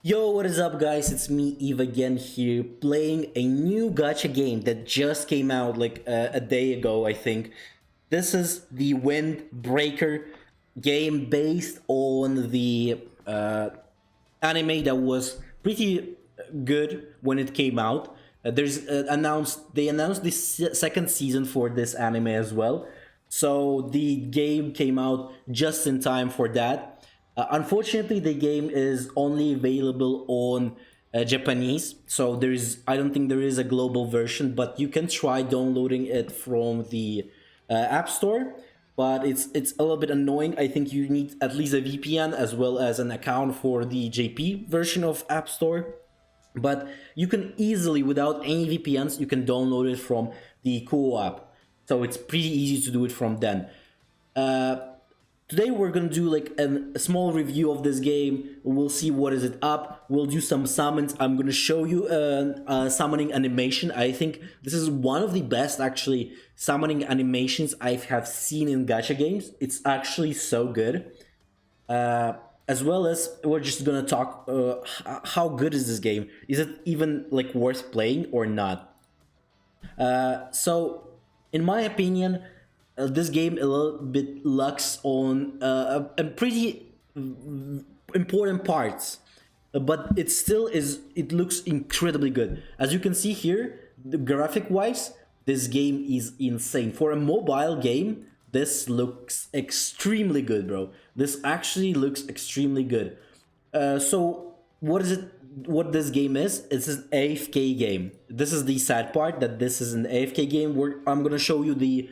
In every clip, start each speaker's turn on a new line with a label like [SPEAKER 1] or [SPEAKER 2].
[SPEAKER 1] Yo, what is up guys? It's me, Eve again here, playing a new gacha game that just came out like a day ago, I think. This is the Windbreaker game based on the anime that was pretty good when it came out. They announced the second season for this anime as well. So the game came out just in time for that. Unfortunately, the game is only available on Japanese, so I don't think there is a global version, but you can try downloading it from the App Store. But it's a little bit annoying. I think you need at least a VPN as well as an account for the JP version of App Store. But you can easily, without any VPNs, you can download it from the Cool app. So it's pretty easy to do it from then. Today we're gonna do like a small review of this game. We'll see what is it up. We'll do some summons. I'm gonna show you a summoning animation. I think this is one of the best actually summoning animations I have seen in gacha games. It's actually so good. As well as we're just gonna talk how good is this game? Is it even like worth playing or not? So in my opinion, this game a little bit lacks on a pretty important parts, but it still is. It looks incredibly good. As you can see here, the graphic wise, this game is insane for a mobile game. This looks extremely good, bro. This actually looks extremely good. So what is it? What this game is? It's an AFK game. This is the sad part, that this is an AFK game where I'm gonna show you the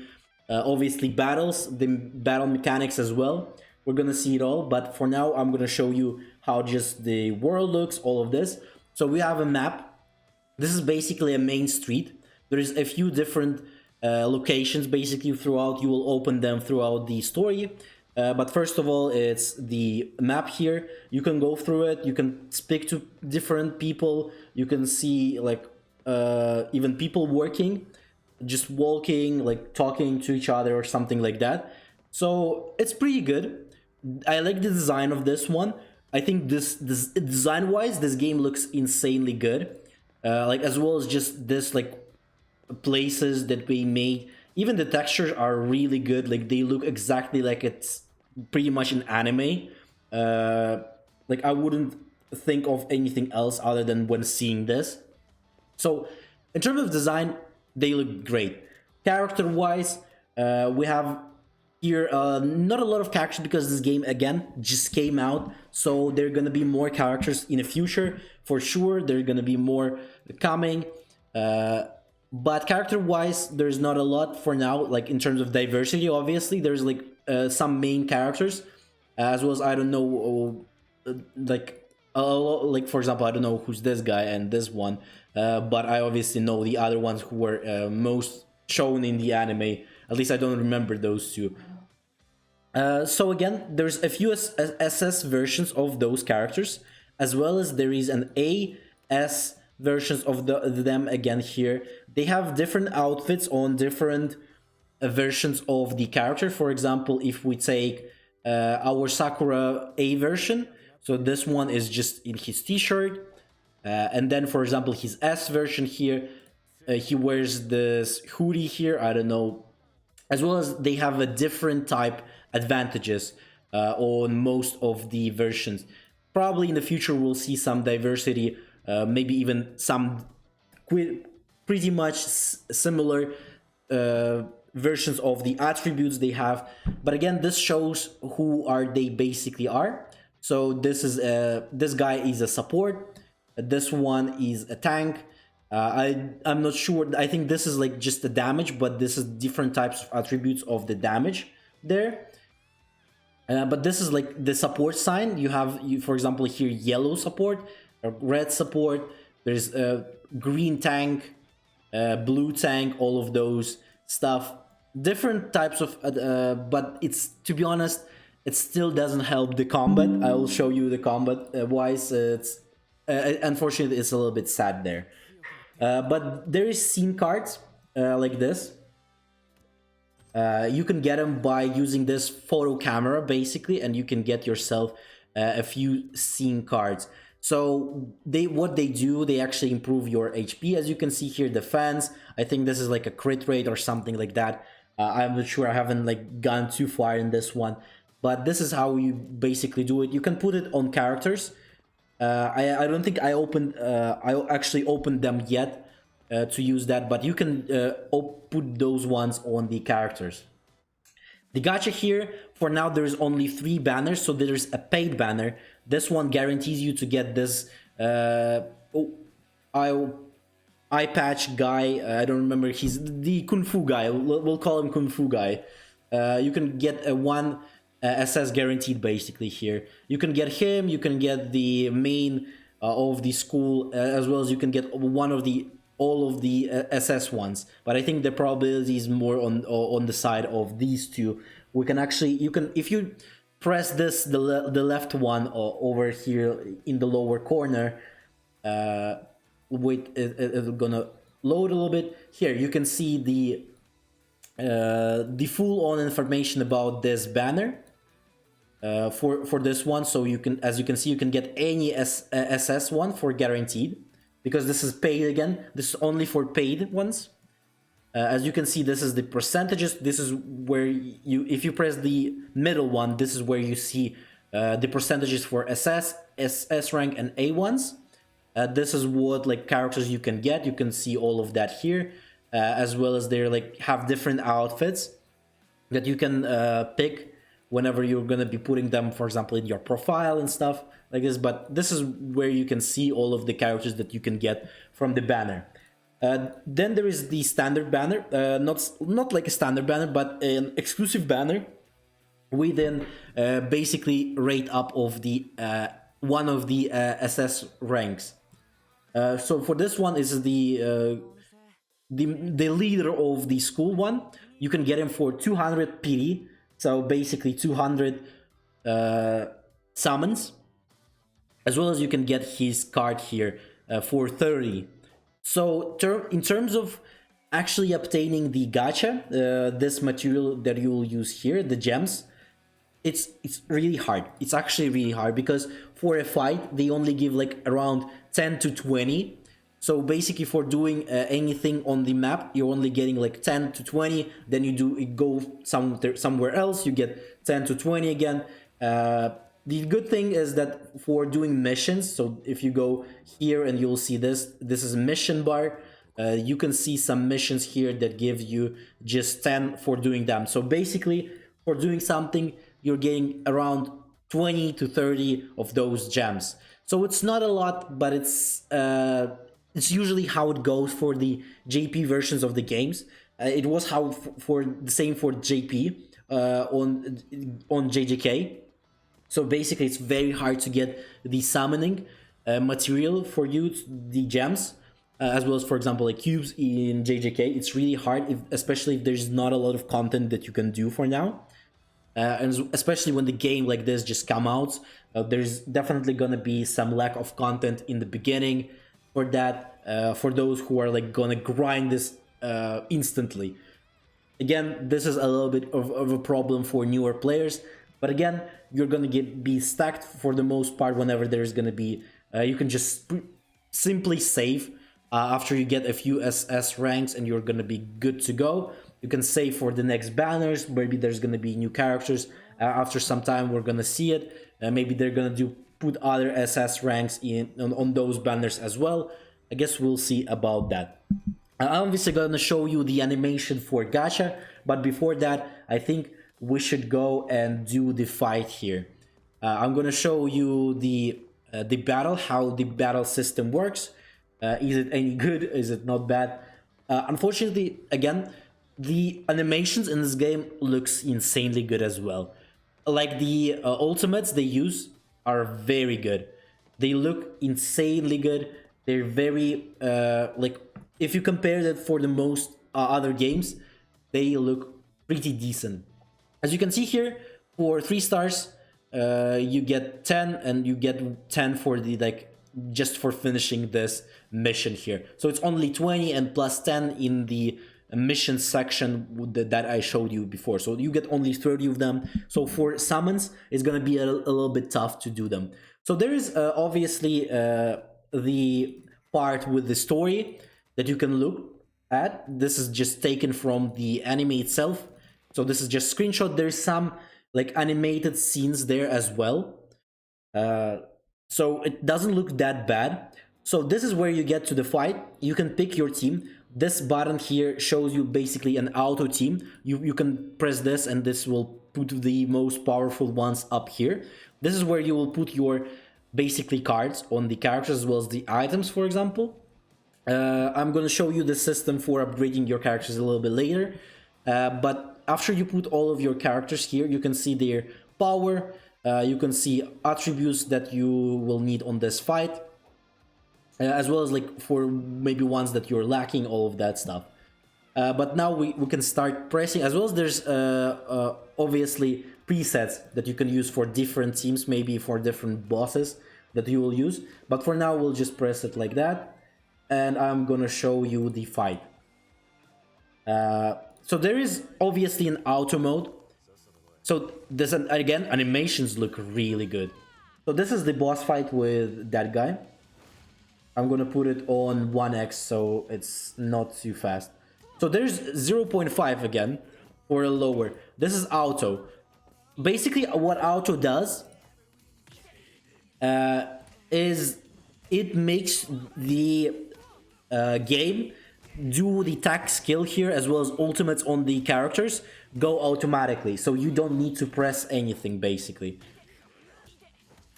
[SPEAKER 1] obviously battles, the battle mechanics as well. We're gonna see it all, but for now I'm gonna show you how just the world looks, all of this. So we have a map. This is basically a main street. There's a few different locations basically throughout. You will open them throughout the story. But first of all, it's the map here. You can go through it. You can speak to different people. You can see like even people working, just walking, like talking to each other or something like that. So it's pretty good. I like the design of this one. I think this design wise, this game looks insanely good. Like as well as just this like places that we made. Even the textures are really good. Like they look exactly like it's pretty much an anime. Like I wouldn't think of anything else other than when seeing this. So in terms of design, they look great. Character wise, we have here not a lot of characters because this game again just came out, so there are gonna be more characters in the future for sure. There are gonna be more coming, but character wise there's not a lot for now. Like in terms of diversity, obviously there's like some main characters, as well as I don't know, like for example I don't know who's this guy and this one, but I obviously know the other ones who were most shown in the anime. At least I don't remember those two. So again, there's a few SS versions of those characters, as well as there is an AS versions of them again here. They have different outfits on different versions of the character. For example, if we take our Sakura A version, so this one is just in his t-shirt, and then for example his S version here, he wears this hoodie here, I don't know, as well as they have a different type advantages on most of the versions. Probably in the future we'll see some diversity, maybe even some pretty much similar versions of the attributes they have. But again, this shows who are they basically are. So this is this guy is a support, this one is a tank. I'm not sure. I think this is like just the damage, but this is different types of attributes of the damage there. But this is like the support sign. You have, for example, here yellow support, red support. There's a green tank, blue tank, all of those stuff. Different types of, but it's, to be honest, it still doesn't help the combat. I will show you the combat wise. It's unfortunately it's a little bit sad there. But there is scene cards like this. You can get them by using this photo camera basically, and you can get yourself a few scene cards. So what they do, they actually improve your HP. As you can see here, defense. I think this is like a crit rate or something like that. I'm not sure. I haven't like gone too far in this one, but this is how you basically do it. You can put it on characters. I don't think I actually opened them yet to use that, but you can put those ones on the characters. The gacha here, for now, there's only 3 banners, so there's a paid banner. This one guarantees you to get this eye, eye patch guy. I don't remember, he's the Kung Fu guy. We'll call him Kung Fu guy. You can get a 1 SS guaranteed basically here. You can get him, you can get the main of the school, as well as you can get one of the all of the SS ones, but I think the probability is more on the side of these two. We can actually, you can, if you press this, the left one over here in the lower corner, wait, it's gonna load a little bit. Here you can see the full on information about this banner. For this one, so you can, as you can see, you can get any SS one for guaranteed, because this is paid again. This is only for paid ones. As you can see, this is the percentages. This is where you, if you press the middle one, this is where you see the percentages for SS, SS rank, and A ones. This is what like characters you can get. You can see all of that here, as well as they like have different outfits that you can pick whenever you're going to be putting them, for example, in your profile and stuff like this. But this is where you can see all of the characters that you can get from the banner. Then there is the standard banner, not like a standard banner, but an exclusive banner within basically rate up of the one of the SS ranks. So for this one is the leader of the school one. You can get him for 200 PD. So basically 200 summons, as well as you can get his card here for 30. So in terms of actually obtaining the gacha, this material that you will use here, the gems, it's really hard. It's actually really hard, because for a fight they only give like around 10 to 20. So basically for doing anything on the map, you're only getting like 10 to 20, then you go somewhere else, you get 10 to 20 again. The good thing is that for doing missions, so if you go here and you'll see this is a mission bar, you can see some missions here that give you just 10 for doing them. So basically for doing something, you're getting around 20 to 30 of those gems. So it's not a lot, but it's usually how it goes for the JP versions of the games. It was how for the same for JP on JJK. So basically, it's very hard to get the summoning material for you, the gems, as well as, for example, like cubes in JJK. It's really hard, especially if there's not a lot of content that you can do for now. And especially when the game like this just come out, there's definitely gonna be some lack of content in the beginning for that, for those who are like gonna grind this instantly. Again, this is a little bit of a problem for newer players, but again, you're gonna be stacked for the most part whenever there's gonna be, you can just simply save after you get a few SS ranks and you're gonna be good to go. You can save for the next banners, maybe there's gonna be new characters, after some time we're gonna see it, maybe they're gonna put other SS ranks on those banners as well. I guess we'll see about that. I'm obviously gonna show you the animation for gacha, but before that, I think we should go and do the fight here. I'm gonna show you the battle, how the battle system works. Is it any good? Is it not bad? Unfortunately, again, the animations in this game looks insanely good as well. Like the ultimates they use are very good. They look insanely good. They're very like, if you compare that for the most other games, they look pretty decent. As you can see here, for 3 stars, you get 10, and you get 10 for the just for finishing this mission here. So it's only 20 and plus 10 in the mission section that I showed you before. So you get only 30 of them. So for summons, it's gonna be a little bit tough to do them. So there is obviously the part with the story that you can look at. This is just taken from the anime itself. So this is just screenshot. There's some like animated scenes there as well. So it doesn't look that bad. So this is where you get to the fight. You can pick your team. This button here shows you basically an auto team. You can press this and this will put the most powerful ones up here. This is where you will put your basically cards on the characters as well as the items, for example. I'm going to show you the system for upgrading your characters a little bit later. But after you put all of your characters here, you can see their power. You can see attributes that you will need on this fight. As well as like for maybe ones that you're lacking, all of that stuff. But now we can start pressing, as well as there's obviously presets that you can use for different teams, maybe for different bosses that you will use. But for now, we'll just press it like that. And I'm gonna show you the fight. So there is obviously an auto mode. So this, again, animations look really good. So this is the boss fight with that guy. I'm gonna put it on 1x so it's not too fast. So there's 0.5 again for a lower. This is auto. Basically what auto does is it makes the game do the attack skill here as well as ultimates on the characters go automatically. So you don't need to press anything basically.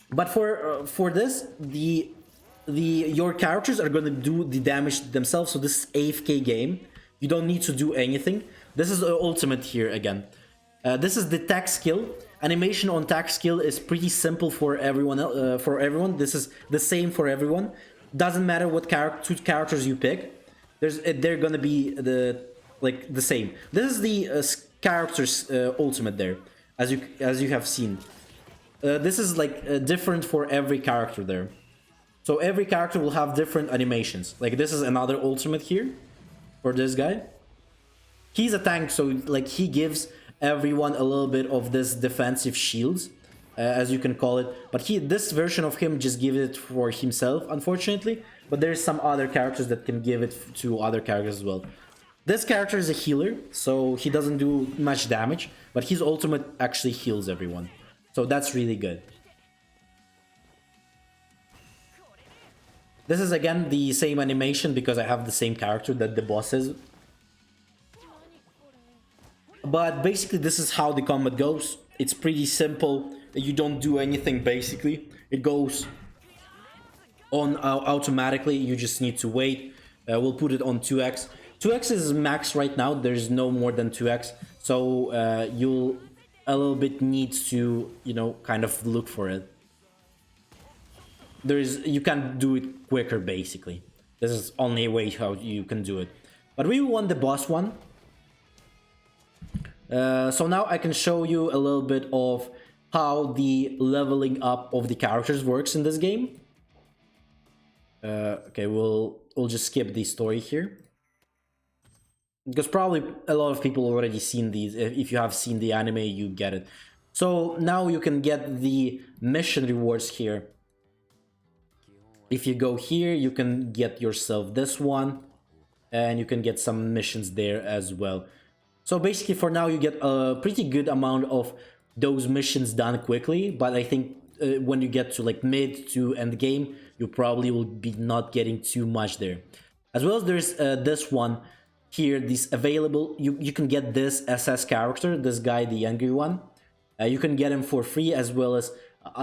[SPEAKER 1] But for this, your characters are gonna do the damage themselves. So this is AFK game. You don't need to do anything. This is ultimate here again. This is the tech skill. Animation on tech skill is pretty simple for everyone. This is the same for everyone. Doesn't matter what two characters you pick. They're gonna be the same. This is the characters ultimate there, as you have seen. This is like different for every character there. So every character will have different animations. Like this is another ultimate here for this guy. He's a tank, so like he gives everyone a little bit of this defensive shields, as you can call it. But this version of him just gives it for himself, unfortunately. But there's some other characters that can give it to other characters as well. This character is a healer, so he doesn't do much damage, but his ultimate actually heals everyone. So that's really good. This is again the same animation because I have the same character that the boss is. But basically this is how the combat goes. It's pretty simple. You don't do anything basically. It goes on automatically. You just need to wait. We'll put it on 2x. 2x is max right now. There's no more than 2x. So you'll a little bit need to, kind of look for it. You can do it quicker basically. This is only a way how you can do it. But we want the boss one. So now I can show you a little bit of how the leveling up of the characters works in this game. Okay, we'll just skip the story here, because probably a lot of people already seen these. If you have seen the anime, you get it. So now you can get the mission rewards here. If you go here, you can get yourself this one, and you can get some missions there as well. So basically for now you get a pretty good amount of those missions done quickly, but I think when you get to like mid to end game, you probably will be not getting too much there. As well as there's this one here, this available, you can get this SS character, this guy, the angry one. You can get him for free, as well as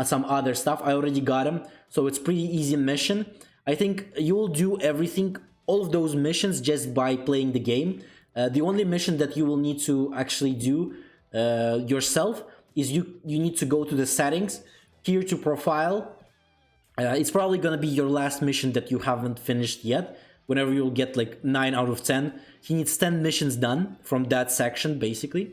[SPEAKER 1] some other stuff. I already got him, so it's pretty easy mission. I think you will do everything, all of those missions, just by playing the game. The only mission that you will need to actually do yourself is you need to go to the settings, here to profile. It's probably gonna be your last mission that you haven't finished yet. Whenever you'll get like 9 out of 10, he needs 10 missions done from that section basically.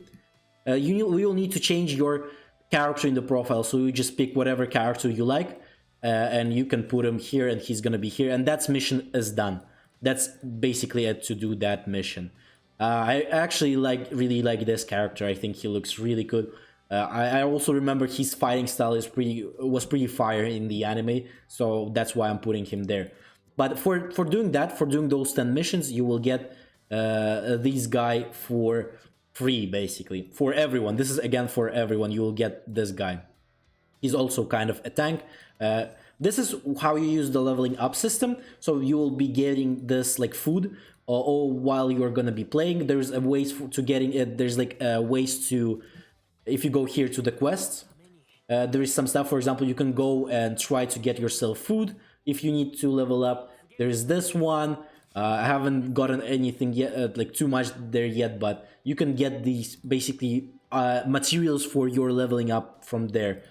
[SPEAKER 1] You will need to change your character in the profile, so you just pick whatever character you like, and you can put him here and he's gonna be here, and that mission is done. That's basically it to do that mission. I actually really like this character. I think he looks really good. I also remember his fighting style was pretty fire in the anime, so that's why I'm putting him there. But for doing that, for doing those 10 missions, you will get this guy for free, basically, for everyone. This is again for everyone. You will get this guy. He's also kind of a tank. This is how you use the leveling up system. So you will be getting this like food all while you're gonna be playing. There's a ways to getting it. There's like ways to, if you go here to the quests, there is some stuff. For example, you can go and try to get yourself food if you need to level up. There's this one. I haven't gotten anything yet, like too much there yet, but you can get these basically materials for your leveling up from there.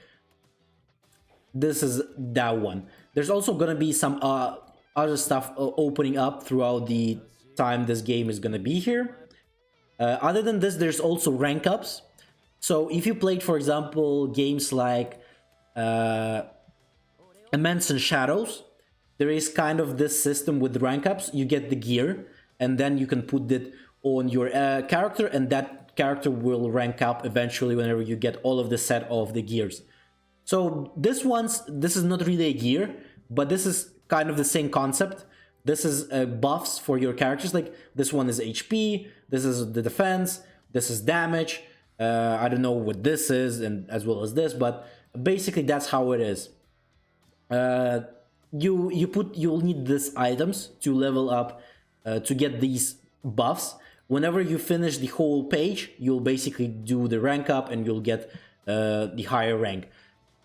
[SPEAKER 1] This is that one. There's also gonna be some other stuff opening up throughout the time this game is gonna be here. Other than this, there's also rank ups. So if you played, for example, games like Immense and Shadows, there is kind of this system with rank ups. You get the gear, and then you can put it on your character, and that character will rank up eventually whenever you get all of the set of the gears. So this is not really a gear, but this is kind of the same concept. This is buffs for your characters. Like this one is HP, this is the defense, this is damage. I don't know what this is, and as well as this, but basically that's how it is. You'll need these items to level up, to get these buffs. Whenever you finish the whole page, you'll basically do the rank up, and you'll get the higher rank.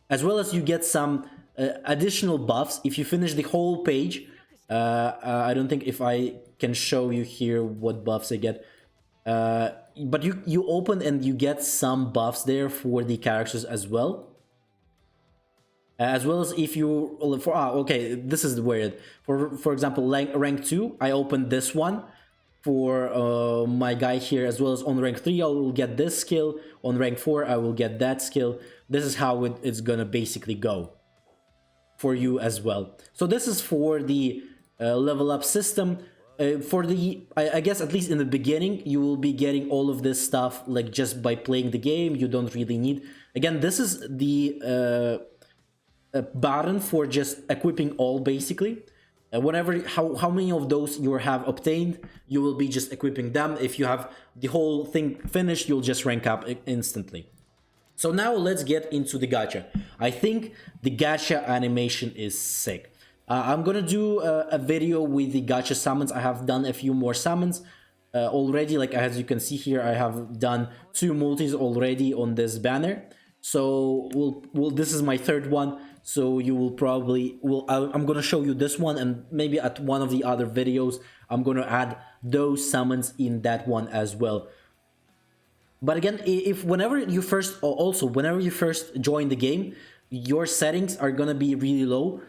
[SPEAKER 1] As well as you get some additional buffs if you finish the whole page. I don't think if I can show you here what buffs I get. But you open and you get some buffs there for the characters as well. As well as if you... okay, this is weird. For example, rank 2, I opened this one for my guy here, as well as on rank 3 I will get this skill, on rank 4 I will get that skill. This is how it's gonna basically go for you as well. So this is for the level up system. For the, I guess at least in the beginning, you will be getting all of this stuff like just by playing the game. You don't really need... Again, this is the button for just equipping all, basically. Whenever, how many of those you have obtained, you will be just equipping them. If you have the whole thing finished, you'll just rank up instantly. So now let's get into the gacha. I think the gacha animation is sick. I'm gonna do a video with the gacha summons. I have done a few more summons already. Like as you can see here, I have done 2 multis already on this banner. So this is my 3rd one. So you will probably... I'm gonna show you this one, and maybe at one of the other videos, I'm gonna add those summons in that one as well. But again, whenever you first join the game, your settings are gonna be really low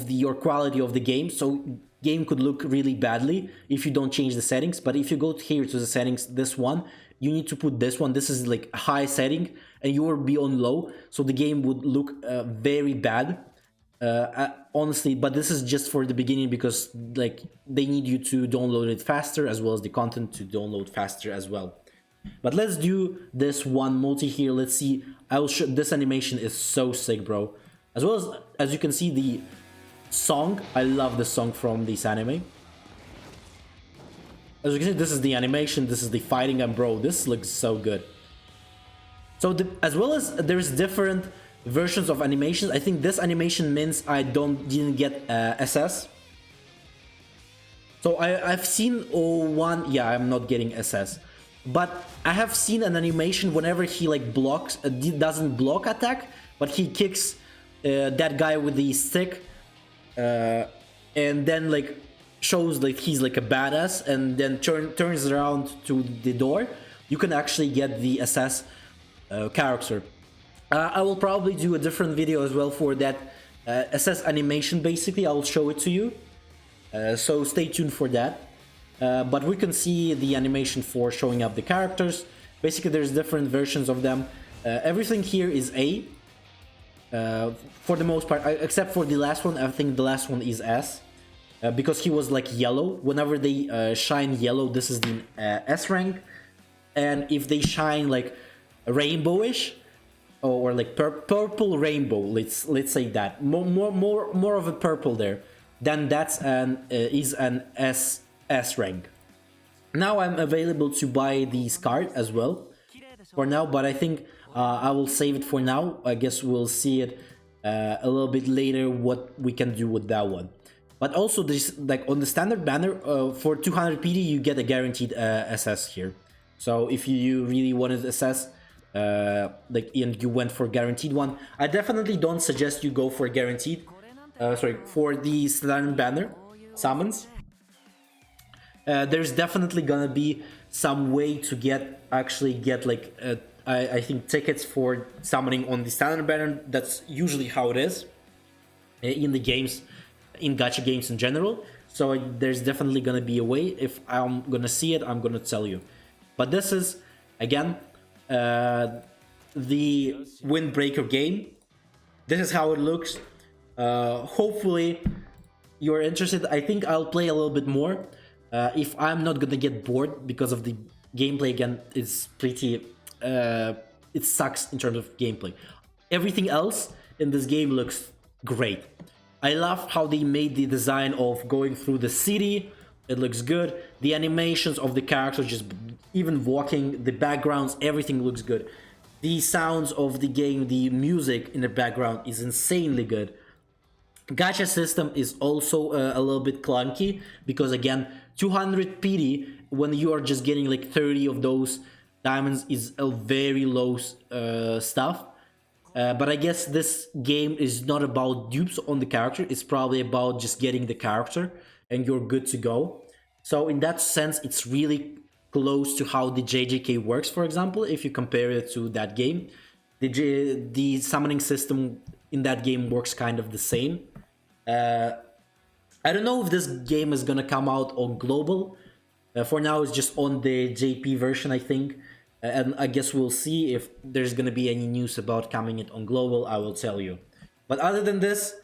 [SPEAKER 1] your quality of the game. So game could look really badly if you don't change the settings. But if you go here to the settings, this one, you need to put this one. This is like a high setting, and you will be on low, so the game would look very bad. Honestly, but this is just for the beginning, because like they need you to download it faster, as well as the content to download faster as well. But let's do this one multi here. Let's see. I will show... This animation is so sick, bro. As well as you can see the song. I love the song from this anime. As you can see, this is the animation. This is the fighting, and bro, this looks so good. So as well as there's different versions of animations. I think this animation means I didn't get SS. So I've seen one. Yeah, I'm not getting SS. But I have seen an animation whenever he like blocks, doesn't block attack, but he kicks that guy with the stick, and then like shows like he's like a badass, and then turns around to the door. You can actually get the SS character. I will probably do a different video as well for that SS animation. Basically, I will show it to you. So stay tuned for that. But we can see the animation for showing up the characters. Basically, there's different versions of them. Everything here is A. For the most part, except for the last one. I think the last one is S. Because he was like yellow. Whenever they shine yellow, this is the S rank. And if they shine like rainbowish, or like purple rainbow. Let's say that more of a purple there. Then that's an is an S rank. Now I'm available to buy these card as well for now, but I think I will save it for now. I guess we'll see it a little bit later what we can do with that one. But also this, like on the standard banner, for 200 PD you get a guaranteed SS here. So if you really wanted SS, like and you went for guaranteed one, I definitely don't suggest you go for guaranteed. Sorry, for the standard banner summons. There's definitely gonna be some way to actually get like I think tickets for summoning on the standard banner. That's usually how it is in the games, in gacha games in general. So there's definitely gonna be a way. If I'm gonna see it, I'm gonna tell you. But this is again the windbreaker game. This is how it looks. Hopefully you're interested. I think I'll play a little bit more. If I'm not gonna get bored, because of the gameplay again, it's pretty it sucks in terms of gameplay. Everything else in this game looks great. I love how they made the design of going through the city. It looks good. The animations of the characters, just even walking, the backgrounds, everything looks good. The sounds of the game, the music in the background is insanely good. Gacha system is also a little bit clunky, because again 200 PD when you are just getting like 30 of those diamonds is a very low stuff. But I guess this game is not about dupes on the character, it's probably about just getting the character and you're good to go. So in that sense it's really close to how the JJK works, for example, if you compare it to that game. The summoning system in that game works kind of the same. I don't know if this game is gonna come out on global. For now it's just on the JP version, I think. And I guess we'll see if there's gonna be any news about coming it on global. I will tell you. But other than this,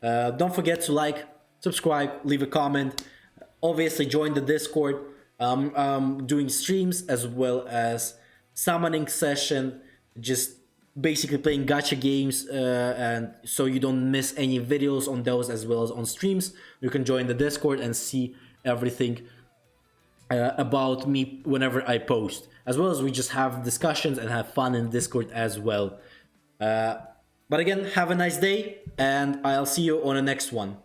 [SPEAKER 1] don't forget to like, subscribe, leave a comment. Obviously join the Discord. Doing streams as well as summoning session, just basically playing gacha games, and so you don't miss any videos on those as well as on streams. You can join the Discord and see everything about me whenever I post, as well as we just have discussions and have fun in Discord as well. But again, have a nice day and I'll see you on the next one.